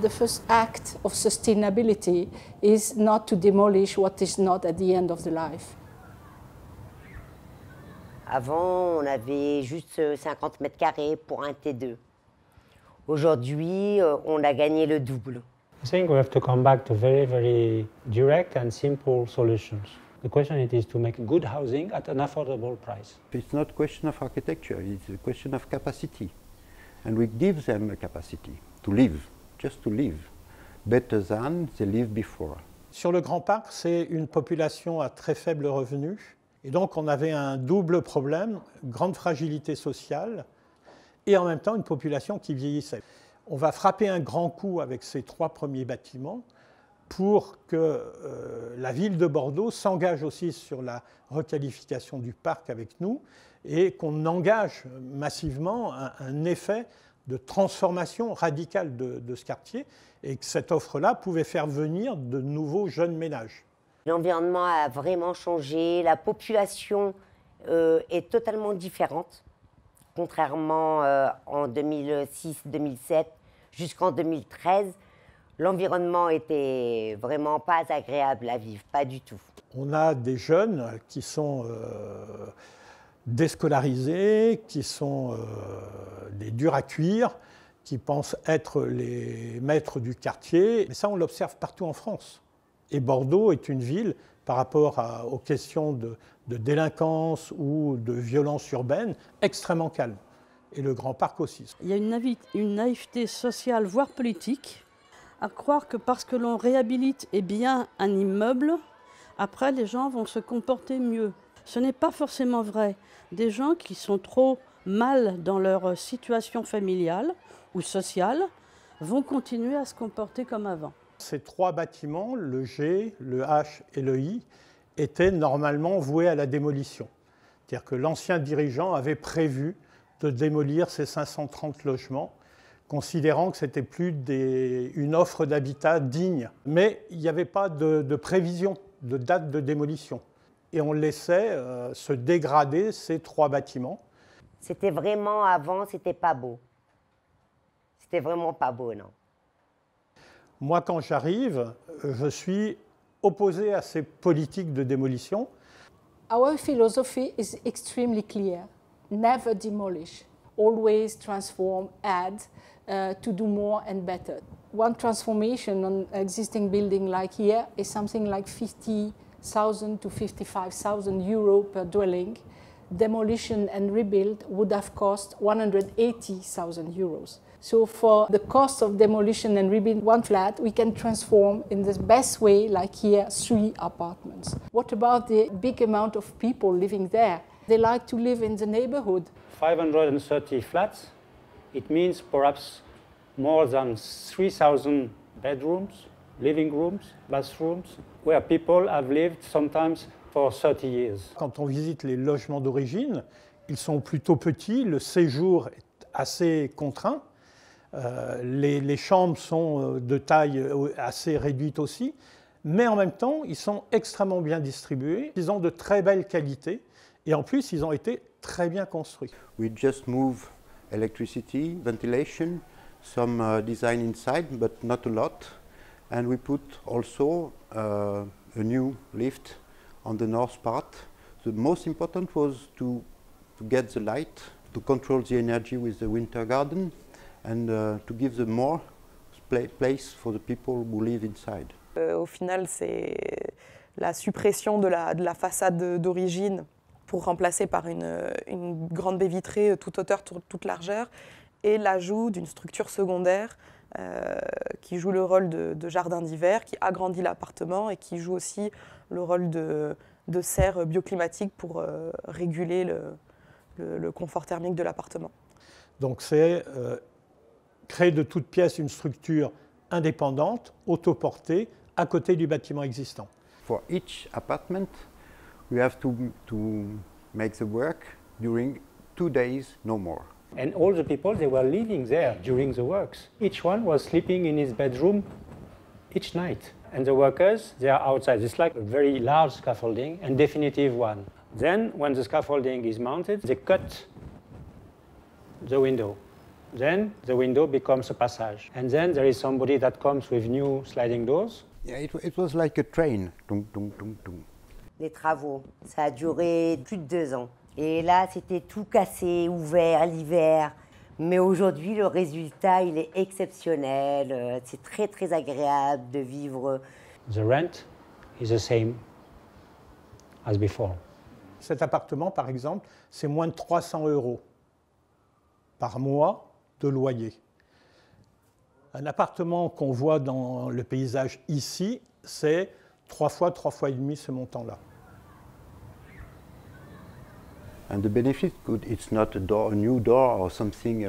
The first act of sustainability is not to demolish what is not at the end of the life. Avant, on avait juste 50 mètres carrés pour un T2. Aujourd'hui, on a gagné le double. I think we have to come back to very, very direct and simple solutions. The question is to make good housing at an affordable price. It's not a question of architecture, it's a question of capacity. And we give them a capacity to live, just to live, better than they lived before. Sur le Grand Parc, c'est une population à très faible revenu. Et donc on avait un double problème, grande fragilité sociale et en même temps une population qui vieillissait. On va frapper un grand coup avec ces 3 premiers bâtiments pour que la ville de Bordeaux s'engage aussi sur la requalification du parc avec nous et qu'on engage massivement un effet de transformation radicale de ce quartier et que cette offre-là pouvait faire venir de nouveaux jeunes ménages. L'environnement a vraiment changé, la population est totalement différente, contrairement en 2006-2007 jusqu'en 2013. L'environnement était vraiment pas agréable à vivre, pas du tout. On a des jeunes qui sont déscolarisés, qui sont des durs à cuire, qui pensent être les maîtres du quartier. Mais ça, on l'observe partout en France. Et Bordeaux est une ville, par rapport aux questions de délinquance ou de violence urbaine, extrêmement calme. Et le Grand Parc aussi. Il y a une naïveté sociale, voire politique, à croire que parce que l'on réhabilite bien un immeuble, après les gens vont se comporter mieux. Ce n'est pas forcément vrai. Des gens qui sont trop mal dans leur situation familiale ou sociale vont continuer à se comporter comme avant. Ces 3 bâtiments, le G, le H et le I, étaient normalement voués à la démolition. C'est-à-dire que l'ancien dirigeant avait prévu de démolir ces 530 logements, considérant que ce n'était plus une offre d'habitat digne. Mais il n'y avait pas de prévision de date de démolition. Et on laissait se dégrader ces 3 bâtiments. C'était vraiment avant, c'était pas beau. C'était vraiment pas beau, non. Moi, quand j'arrive, je suis opposé à ces politiques de démolition. Our philosophy is extremely clear. Never demolish. Always transform, add, to do more and better. One transformation on existing building like here is something like 50,000 to 55,000 euro per dwelling. Demolition and rebuild would have cost 180,000 euros. So for the cost of demolition and rebuild one flat, we can transform in the best way, like here, 3 apartments. What about the big amount of people living there? They like to live in the neighborhood. 530 flats, it means perhaps more than 3,000 bedrooms, living rooms, bathrooms, where people have lived sometimes for 30 years. Quand on visite les logements d'origine, ils sont plutôt petits, le séjour est assez contraint. Les chambres sont de taille assez réduite aussi, mais en même temps, ils sont extrêmement bien distribués, ils ont de très belles qualités, et en plus, ils ont été très bien construits. We just move electricity, ventilation, some design inside, but not a lot. And we put also a new lift on the north part. The most important was to get the light, to control the energy with the winter garden, and to give them more place for the people who live inside. Au final, c'est la suppression de la façade d'origine pour remplacer par une grande baie vitrée toute hauteur, toute largeur, et l'ajout d'une structure secondaire qui joue le rôle de jardin d'hiver, qui agrandit l'appartement et qui joue aussi le rôle de serre bioclimatique pour réguler le confort thermique de l'appartement. Donc c'est créer de toutes pièces une structure indépendante, autoportée, à côté du bâtiment existant. For each apartment, we have to make the work during 2 days, no more. And all the people, they were living there during the works. Each one was sleeping in his bedroom each night. And the workers, they are outside. It's like a very large scaffolding and definitive one. Then, when the scaffolding is mounted, they cut the window. then the window becomes a passage. And then there is somebody that comes with new sliding doors. Yeah, it was like a train. Dum, dum, dum, dum. Les travaux, ça a duré plus de 2 ans. Et là, c'était tout cassé, ouvert l'hiver. Mais aujourd'hui, le résultat, il est exceptionnel. C'est très, très agréable de vivre. The rent is the same as before. Cet appartement, par exemple, c'est moins de 300 € par mois de loyer. Un appartement qu'on voit dans le paysage ici, c'est 3 fois et demi ce montant-là. And the benefit, it's not a new door or something,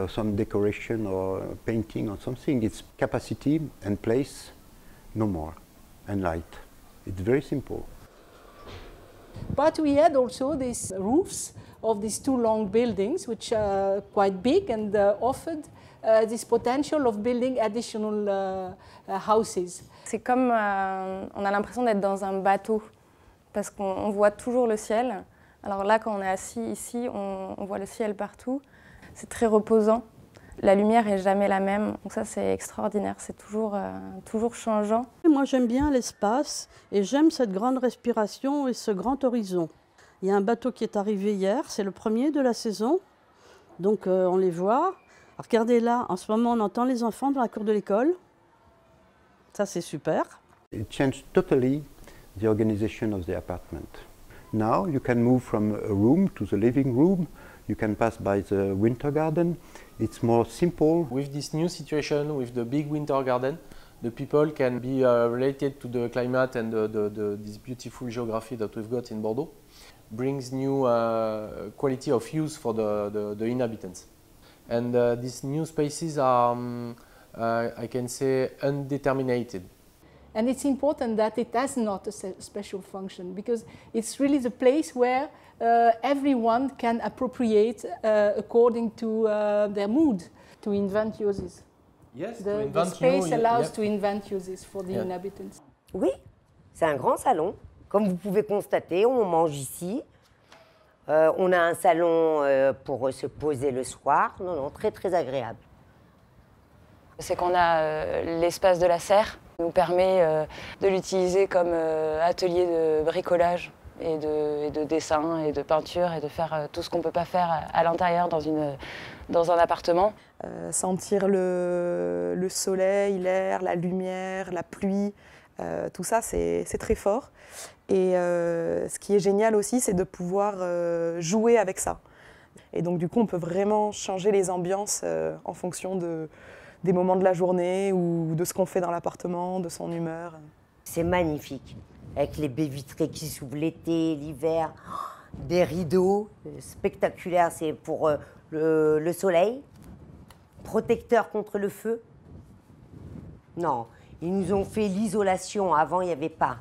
some decoration or painting or something. It's capacity and place, no more, and light. It's very simple. But we had also these roofs of these 2 long buildings, which are quite big and offered this potential of building additional houses. C'est comme, on a l'impression d'être dans un bateau, parce qu'on voit toujours le ciel. Alors là, quand on est assis ici, on voit le ciel partout. C'est très reposant. La lumière n'est jamais la même, donc ça c'est extraordinaire, c'est toujours changeant. Moi j'aime bien l'espace et j'aime cette grande respiration et ce grand horizon. Il y a un bateau qui est arrivé hier, c'est le premier de la saison, donc on les voit. Regardez là, en ce moment on entend les enfants dans la cour de l'école, ça c'est super. It changed totally the organization of the apartment. Now you can move from a room to the living room. You can pass by the winter garden. It's more simple. With this new situation, with the big winter garden, the people can be related to the climate and this beautiful geography that we've got in Bordeaux. Brings new quality of use for the inhabitants. And these new spaces are, I can say, undeterminated. And it's important that it has not a special function, because it's really the place where everyone can appropriate according to their mood, to invent uses. Yes, The space allows to invent uses for the inhabitants. Oui, c'est un grand salon. Comme vous pouvez constater, on mange ici. On a un salon pour se poser le soir. Non, très, très agréable. C'est qu'on a l'espace de la serre qui nous permet de l'utiliser comme atelier de bricolage et de dessin et de peinture et de faire tout ce qu'on ne peut pas faire à l'intérieur dans un appartement. Sentir le soleil, l'air, la lumière, la pluie, tout ça c'est très fort. Et ce qui est génial aussi, c'est de pouvoir jouer avec ça. Et donc du coup, on peut vraiment changer les ambiances en fonction des moments de la journée ou de ce qu'on fait dans l'appartement, de son humeur. C'est magnifique, avec les baies vitrées qui s'ouvrent l'été, l'hiver, des rideaux spectaculaires, c'est pour le soleil, protecteur contre le feu. Non, ils nous ont fait l'isolation, avant il n'y avait pas.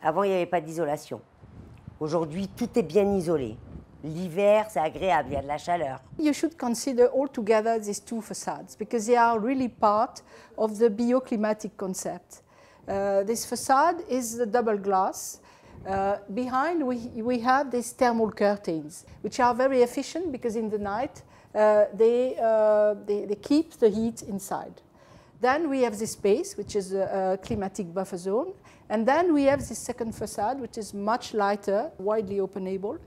Avant il n'y avait pas d'isolation. Aujourd'hui, tout est bien isolé. L'hiver, c'est agréable, il y a de la chaleur. You should consider altogether these 2 facades, because they are really part of the bioclimatic concept. This facade is the double glass. Behind we have these thermal curtains, which are very efficient because in the night they keep the heat inside. Then we have this space, which is a climatic buffer zone. And then we have this second facade, which is much lighter, widely openable.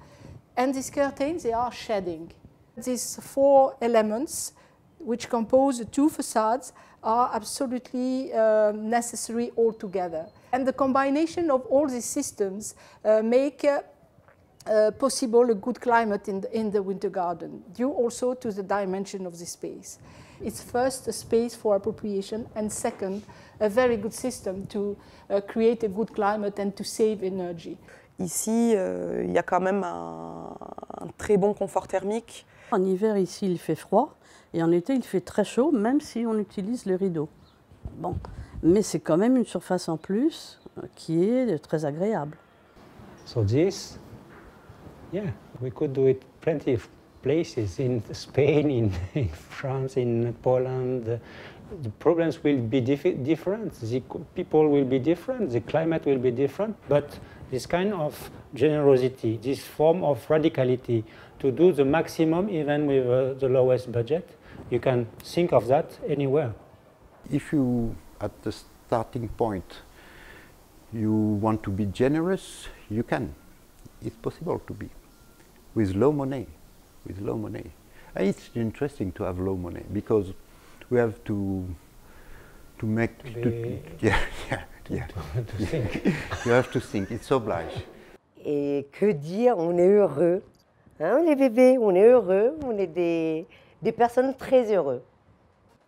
And these curtains, they are shedding. These 4 elements, which compose the 2 facades, are absolutely necessary altogether. And the combination of all these systems make possible a good climate in the winter garden, due also to the dimension of the space. It's first a space for appropriation, and second, a very good system to create a good climate and to save energy. Ici, il y a quand même un très bon confort thermique. En hiver, ici, il fait froid, et en été, il fait très chaud, même si on utilise les rideaux. Bon, mais c'est quand même une surface en plus qui est très agréable. So this, yeah, we could do it plenty of places in Spain, in France, in Poland. The problems will be different, the people will be different, the climate will be different, but this kind of generosity, this form of radicality, to do the maximum even with the lowest budget, you can think of that anywhere. If you, at the starting point, you want to be generous, you can. It's possible to be, with low money, And it's interesting to have low money, because we have to make, to think. You have to think, it's obliged. Et que dire, on est heureux, hein, les bébés, on est heureux, on est des personnes très heureuses.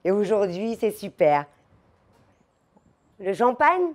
Et aujourd'hui, c'est super. Le champagne ?